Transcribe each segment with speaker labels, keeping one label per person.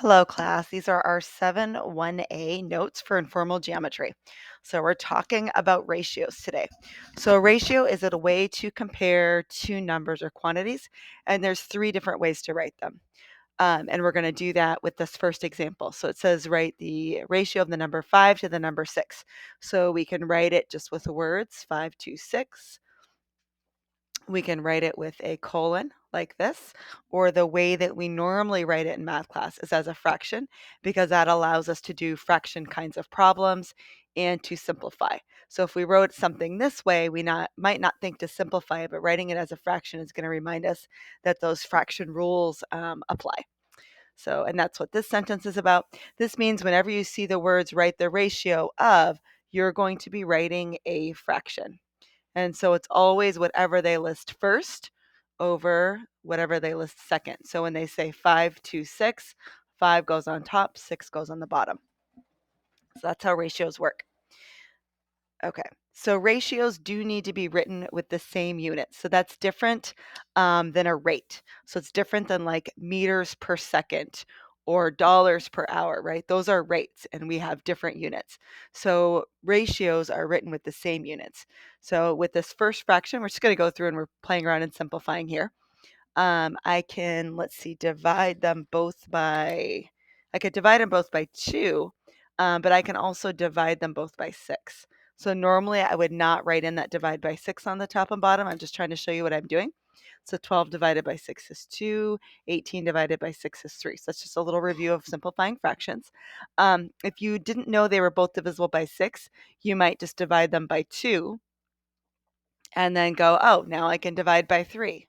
Speaker 1: Hello, class. These are our 7-1A notes for informal geometry. So we're talking about ratios today. So a ratio is a way to compare two numbers or quantities, and there's three different ways to write them. And we're going to do that with this first example. So it says write the ratio of the number 5 to the number 6. So we can write it just with the words 5 to 6. We can write it with a colon like this, or the way that we normally write it in math class is as a fraction, because that allows us to do fraction kinds of problems and to simplify. So if we wrote something this way, we might not think to simplify it, but writing it as a fraction is going to remind us that those fraction rules apply. So, and that's what this sentence is about. This means whenever you see the words write the ratio of, you're going to be writing a fraction. And so it's always whatever they list first over whatever they list second. So when they say 5 to 6, 5 goes on top, 6 goes on the bottom. So that's how ratios work. Okay, so ratios do need to be written with the same units. So that's different than a rate. So it's different than like meters per second or dollars per hour, right? Those are rates and we have different units. So ratios are written with the same units. So with this first fraction, we're just going to go through and we're playing around and simplifying here. I can, let's see, divide them both by, I could divide them both by 2, but I can also divide them both by 6. So normally I would not write in that divide by 6 on the top and bottom. I'm just trying to show you what I'm doing. So 12 divided by 6 is 2, 18 divided by 6 is 3. So that's just a little review of simplifying fractions. If you didn't know they were both divisible by 6, you might just divide them by 2 and then go, oh, now I can divide by 3.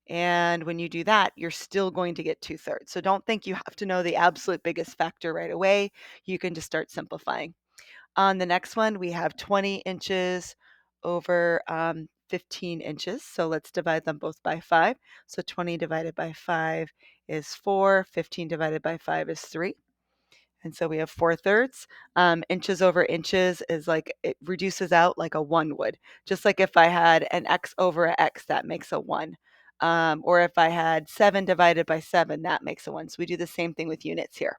Speaker 1: And when you do that, you're still going to get 2/3. So don't think you have to know the absolute biggest factor right away. You can just start simplifying. On the next one, we have 20 inches over 15 inches. So let's divide them both by 5. So 20 divided by 5 is 4. 15 divided by 5 is 3. And so we have 4/3. Inches over inches is like, it reduces out like a 1 would. Just like if I had an x over a x, that makes a 1. Or if I had 7 divided by 7, that makes a 1. So we do the same thing with units here.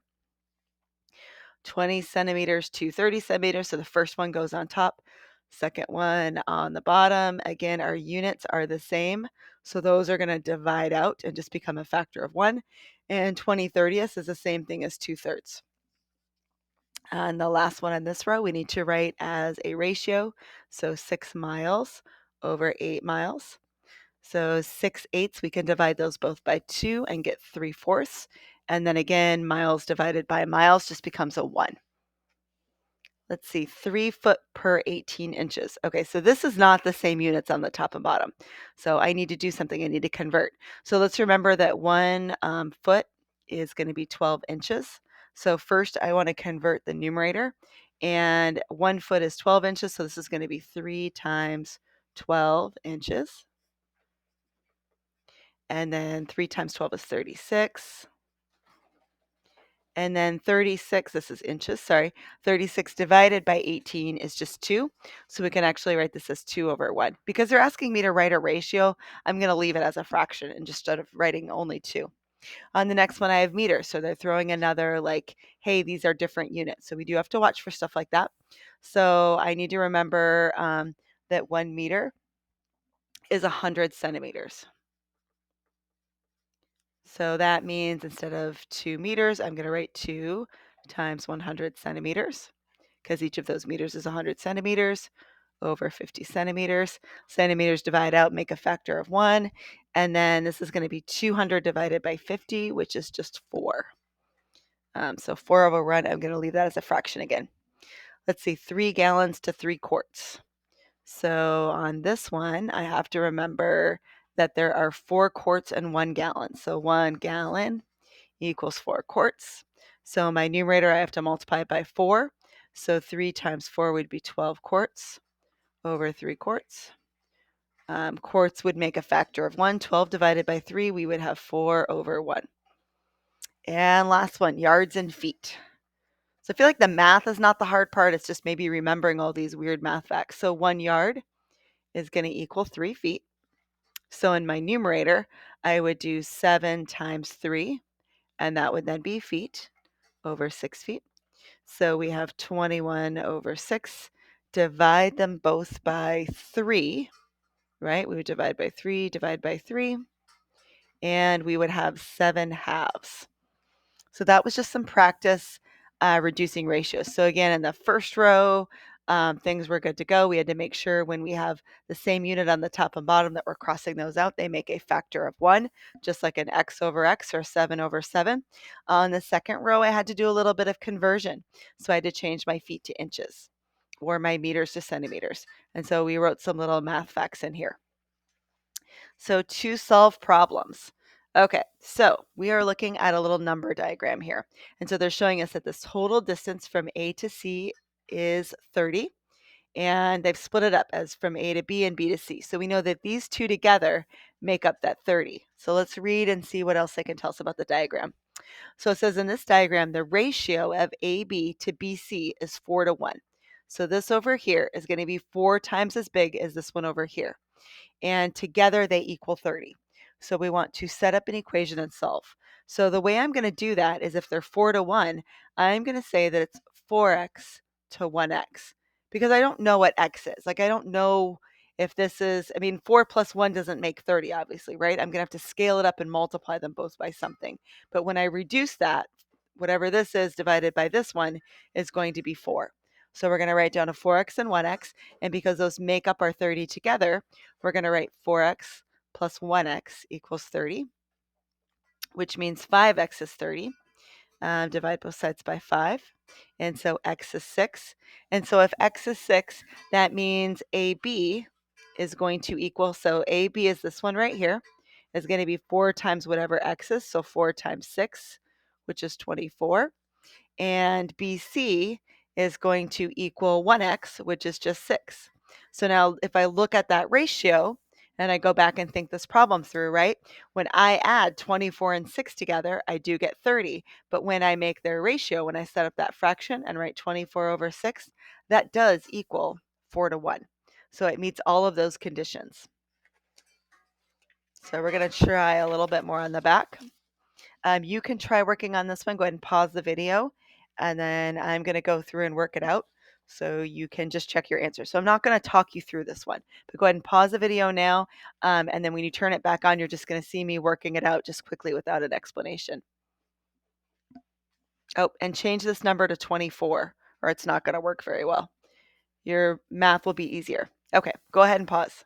Speaker 1: 20 centimeters to 30 centimeters. So the first one goes on top, second one on the bottom. Again, our units are the same. So those are going to divide out and just become a factor of 1. And 20/30 is the same thing as 2/3. And the last one in this row, we need to write as a ratio. So 6 miles over 8 miles. So 6/8, we can divide those both by 2 and get 3/4. And then again, miles divided by miles just becomes a 1. Let's see, 3 foot per 18 inches. Okay, so this is not the same units on the top and bottom. So I need to do something. I need to convert. So let's remember that 1 foot is going to be 12 inches. So first I want to convert the numerator. And 1 foot is 12 inches. So this is going to be 3 times 12 inches. And then 3 times 12 is 36. And then 36, this is inches, sorry, 36 divided by 18 is just 2. So we can actually write this as 2 over 1. Because they're asking me to write a ratio, I'm going to leave it as a fraction and just instead of writing only 2. On the next one, I have meters. So they're throwing another like, hey, these are different units. So we do have to watch for stuff like that. So I need to remember that 1 meter is 100 centimeters. So that means instead of 2 meters, I'm going to write 2 times 100 centimeters, because each of those meters is 100 centimeters over 50 centimeters. Centimeters divide out, make a factor of 1. And then this is going to be 200 divided by 50, which is just 4. So 4 over 1, I'm going to leave that as a fraction again. Let's see, 3 gallons to 3 quarts. So on this one, I have to remember that there are 4 quarts and 1 gallon. So 1 gallon equals 4 quarts. So my numerator, I have to multiply it by 4. So 3 times 4 would be 12 quarts over 3 quarts. Quarts would make a factor of 1. 12 divided by 3, we would have 4 over 1. And last one, yards and feet. So I feel like the math is not the hard part. It's just maybe remembering all these weird math facts. So 1 yard is going to equal 3 feet. So in my numerator, I would do 7 times 3. and that would then be feet over 6 feet. So we have 21 over 6. Divide them both by 3, right? We would divide by 3, divide by 3, and we would have 7 halves. So that was just some practice reducing ratios. So again, in the first row, things were good to go. We had to make sure when we have the same unit on the top and bottom that we're crossing those out, they make a factor of 1, just like an x over x or 7 over 7. On the second row, I had to do a little bit of conversion. So I had to change my feet to inches or my meters to centimeters. And so we wrote some little math facts in here. So to solve problems. Okay, so we are looking at a little number diagram here. And so they're showing us that this total distance from A to C is 30. And they've split it up as from A to B and B to C. So we know that these two together make up that 30. So let's read and see what else they can tell us about the diagram. So it says in this diagram, the ratio of AB to BC is 4 to 1. So this over here is going to be 4 times as big as this one over here, and together they equal 30. So we want to set up an equation and solve. So the way I'm going to do that is if they're 4 to 1, I'm going to say that it's 4x to 1x because I don't know what x is. Like I don't know if this is, 4 plus 1 doesn't make 30, obviously, right? I'm going to have to scale it up and multiply them both by something. But when I reduce that, whatever this is divided by this one is going to be 4. So we're going to write down a 4x and 1x. And because those make up our 30 together, we're going to write 4x plus 1x equals 30, which means 5x is 30. Divide both sides by 5. And so x is 6. And so if x is 6, that means AB is going to equal, so AB is this one right here, is going to be 4 times whatever x is, so 4 times 6, which is 24. And BC is going to equal 1x, which is just 6. So now if I look at that ratio and I go back and think this problem through, right? When I add 24 and 6 together, I do get 30. But when I make their ratio, when I set up that fraction and write 24 over 6, that does equal 4 to 1. So it meets all of those conditions. So we're going to try a little bit more on the back. You can try working on this one. Go ahead and pause the video, and then I'm going to go through and work it out so you can just check your answer. So I'm not going to talk you through this one, but go ahead and pause the video now, and then when you turn it back on, you're just going to see me working it out just quickly without an explanation. Oh, and change this number to 24, or it's not going to work very well. Your math will be easier. Okay, go ahead and pause.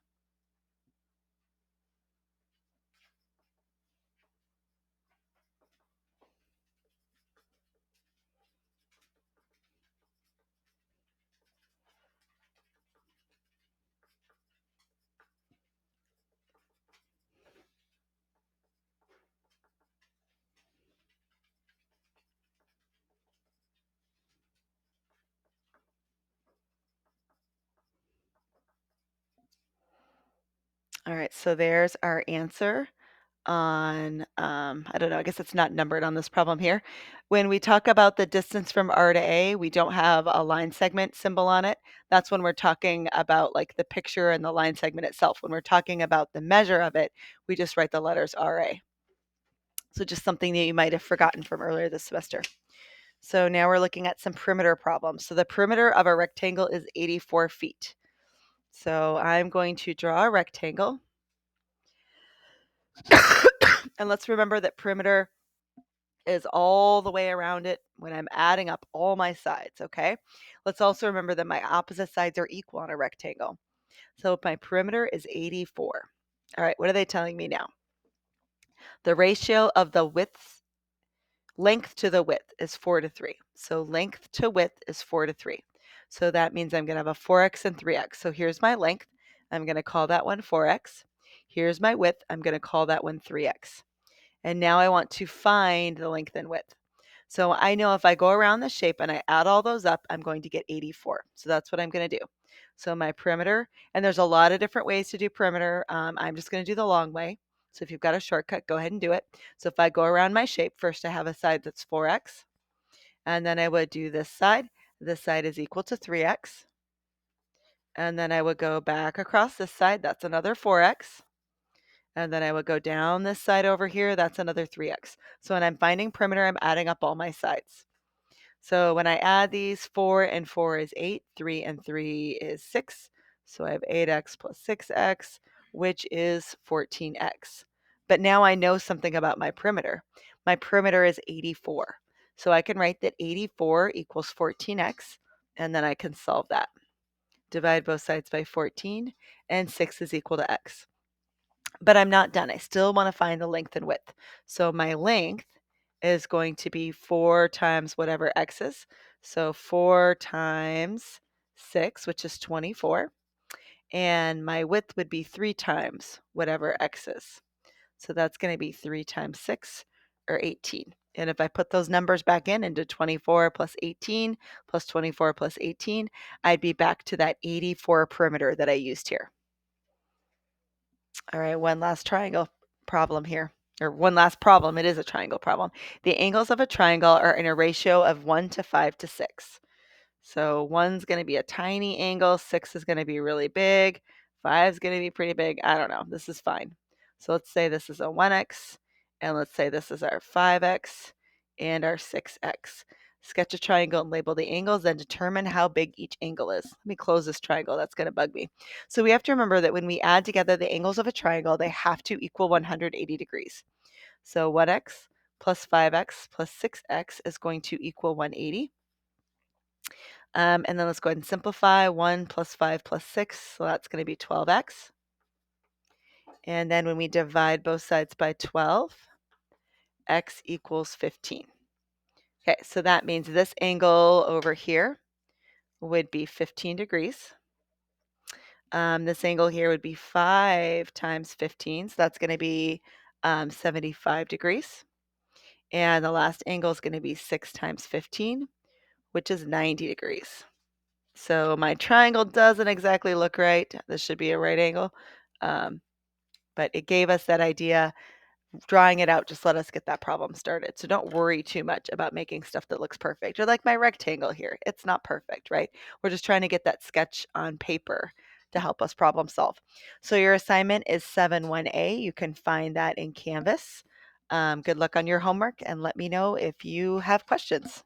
Speaker 1: All right, so there's our answer on, I don't know, I guess it's not numbered on this problem here. When we talk about the distance from R to A, we don't have a line segment symbol on it. That's when we're talking about like the picture and the line segment itself. When we're talking about the measure of it, we just write the letters RA. So just something that you might have forgotten from earlier this semester. So now we're looking at some perimeter problems. So the perimeter of a rectangle is 84 feet. So I'm going to draw a rectangle. And let's remember that perimeter is all the way around it when I'm adding up all my sides, okay? Let's also remember that my opposite sides are equal on a rectangle. So my perimeter is 84. All right, what are they telling me now? The ratio of the length to the width is 4 to 3. So length to width is 4 to 3. So that means I'm going to have a 4x and 3x. So here's my length. I'm going to call that one 4x. Here's my width. I'm going to call that one 3x. And now I want to find the length and width. So I know if I go around the shape and I add all those up, I'm going to get 84. So that's what I'm going to do. So my perimeter, and there's a lot of different ways to do perimeter. I'm just going to do the long way. So if you've got a shortcut, go ahead and do it. So if I go around my shape, first I have a side that's 4x. And then I would do this side. This side is equal to 3x. And then I would go back across this side. That's another 4x. And then I would go down this side over here. That's another 3x. So when I'm finding perimeter, I'm adding up all my sides. So when I add these, 4 and 4 is 8, 3 and 3 is 6. So I have 8x plus 6x, which is 14x. But now I know something about my perimeter. My perimeter is 84. So I can write that 84 equals 14x, and then I can solve that. Divide both sides by 14, and 6 is equal to x. But I'm not done. I still want to find the length and width. So my length is going to be 4 times whatever x is. So 4 times 6, which is 24. And my width would be 3 times whatever x is. So that's going to be 3 times 6, or 18. And if I put those numbers back in into 24 plus 18 plus 24 plus 18, I'd be back to that 84 perimeter that I used here. All right, one last triangle problem here, or one last problem. It is a triangle problem. The angles of a triangle are in a ratio of 1 to 5 to 6. So 1's going to be a tiny angle, 6 is going to be really big, 5 is going to be pretty big. I don't know. This is fine. So let's say this is a 1x, and let's say this is our 5x and our 6x. Sketch a triangle and label the angles, then determine how big each angle is. Let me close this triangle. That's going to bug me. So we have to remember that when we add together the angles of a triangle, they have to equal 180 degrees. So 1x plus 5x plus 6x is going to equal 180. And then let's go ahead and simplify. 1 plus 5 plus 6, so that's going to be 12x. And then when we divide both sides by 12, x equals 15. Okay, so that means this angle over here would be 15 degrees. This angle here would be 5 times 15, so that's going to be 75 degrees. And the last angle is going to be 6 times 15, which is 90 degrees. So my triangle doesn't exactly look right. This should be a right angle. But it gave us that idea. Drawing it out just let us get that problem started. So don't worry too much about making stuff that looks perfect. Or like my rectangle here, it's not perfect, right? We're just trying to get that sketch on paper to help us problem solve. So your assignment is 7-1A. You can find that in Canvas. Good luck on your homework, and let me know if you have questions.